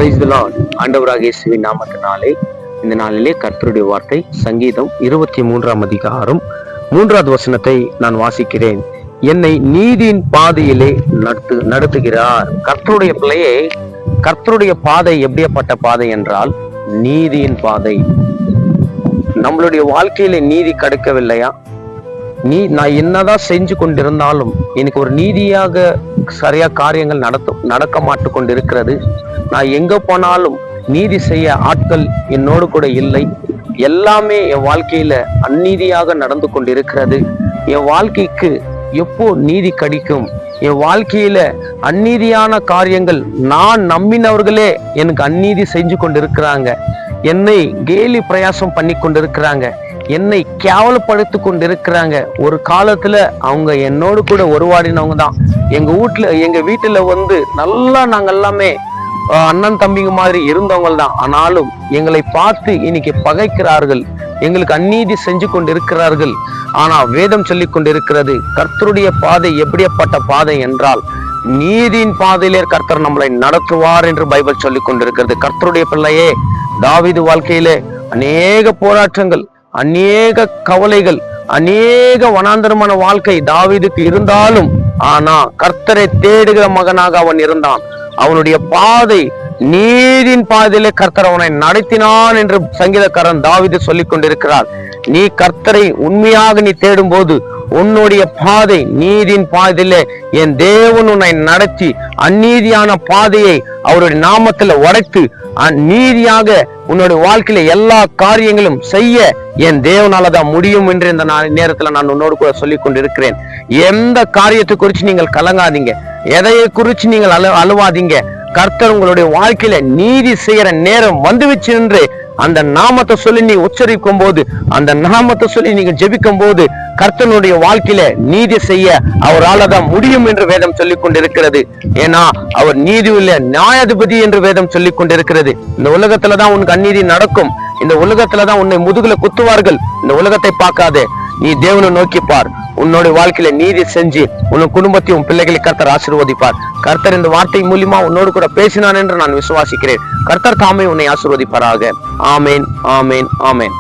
Praise the Lord. ஆண்டவராகிய இயேசுவின் நாமத்தினாலே இந்த நாளிலே கர்த்தருடைய வார்த்தை சங்கீதம் 23ஆம் அதிகாரம் 3வது வசனத்தை நான் வாசிக்கிறேன். என்னை நீதியின் பாதையிலே நடத்துகிறார். கர்த்தருடைய பிள்ளையே, கர்த்தருடைய பாதை எப்படிப்பட்ட பாதை என்றால் நீதியின் பாதை. நம்மளுடைய வாழ்க்கையில நீதி கிடைக்கவில்லையா? நான் என்னதான் செஞ்சு கொண்டிருந்தாலும் எனக்கு ஒரு நீதியாக சரியா காரியங்கள் நடக்க மாட்டு கொண்டிருக்கிறது. நான் எங்க போனாலும் நீதி செய்ய ஆட்கள் என்னோடு கூட இல்லை. எல்லாமே என் வாழ்க்கையில அந்நீதியாக நடந்து கொண்டிருக்கிறது. என் வாழ்க்கைக்கு எப்போ நீதி கிடைக்கும்? என் வாழ்க்கையில அந்நீதியான காரியங்கள், நான் நம்பினவர்களே எனக்கு அந்நீதி செஞ்சு கொண்டிருக்கிறாங்க. என்னை கேலி பிரயாசம் பண்ணி கொண்டிருக்கிறாங்க. என்னை கேவலப்படுத்தி கொண்டிருக்கிறாங்க. ஒரு காலத்துல அவங்க என்னோடு கூட உருவாடினவங்க தான். எங்க வீட்டுல வந்து நல்லா நாங்க எல்லாமே அண்ணன் தம்பிங்க மாதிரி இருந்தவங்க தான். ஆனாலும் எங்களை பார்த்து இன்னைக்கு பகைக்கிறார்கள், எங்களுக்கு அநீதி செஞ்சு கொண்டிருக்கிறார்கள். ஆனா வேதம் சொல்லி கொண்டிருக்கிறது, கர்த்தருடைய பாதை எப்படிப்பட்ட பாதை என்றால் நீதியின் பாதையிலே கர்த்தர் நம்மளை நடத்துவார் என்று பைபிள் சொல்லி கொண்டிருக்கிறது. கர்த்தருடைய பிள்ளையே, தாவீது வாழ்க்கையிலே அநேக போராட்டங்கள், அநேக கவலைகள், அநேக வனாந்தரமான வாழ்க்கை தாவீதுக்கு இருந்தாலும், ஆனா கர்த்தரை தேடுகிற மகனாக அவன் இருந்தான். அவனுடைய பாதை நீதியின் பாதையிலே கர்த்தர் அவனை நடத்தினான் என்று சங்கீதக்காரன் தாவீது சொல்லிக் கொண்டிருக்கிறார். நீ கர்த்தரை உண்மையாக நீ தேடும் போது உன்னுடைய பாதை நீதியின் பாதையிலே என் தேவன் உன்னை நடத்தி அந்நீதியான பாதையை அவருடைய நாமத்துல உடைத்து நீதியாக உன்னுடைய வாழ்க்கையில எல்லா காரியங்களும் செய்ய என் தேவனாலதான் முடியும் என்று இந்த நேரத்துல நான் உன்னோடு கூட சொல்லிக் கொண்டிருக்கிறேன். எந்த காரியத்தை குறித்து நீங்கள் கலங்காதீங்க, எதையை குறித்து நீங்கள் அழுவாதீங்க. கர்த்தர் உங்களுடைய வாழ்க்கையில நீதி செய்யற நேரம் வந்துவிச்சு என்று அந்த நாமத்தை சொல்லி நீ உச்சரிக்கும் போது, அந்த நாமத்தை சொல்லி நீங்க ஜெபிக்கும் போது கர்த்தனுடைய வாழ்க்கையில நீதி செய்ய அவரால் தான் முடியும் என்று வேதம் சொல்லிக் கொண்டிருக்கிறது. ஏன்னா அவர் நீதி உள்ள நியாயாதிபதி என்று வேதம் சொல்லிக் கொண்டிருக்கிறது. இந்த உலகத்துலதான் உனக்கு அநீதி நடக்கும். இந்த உலகத்துலதான் உன்னை முதுகுல குத்துவார்கள். இந்த உலகத்தை பார்க்காதே, நீ தேவனை நோக்கி பார். உன்னோட வாழ்க்கையில நீதி செஞ்சு உன் குடும்பத்தையும் உன் பிள்ளைகளை கர்த்தர் ஆசீர்வதிப்பார். கர்த்தர் இந்த வார்த்தை மூலியமா உன்னோடு கூட பேசினான் என்று நான் விசுவாசிக்கிறேன். கர்த்தர் தாமே உன்னை ஆசீர்வதிப்பாராக. ஆமேன், ஆமேன், ஆமேன்.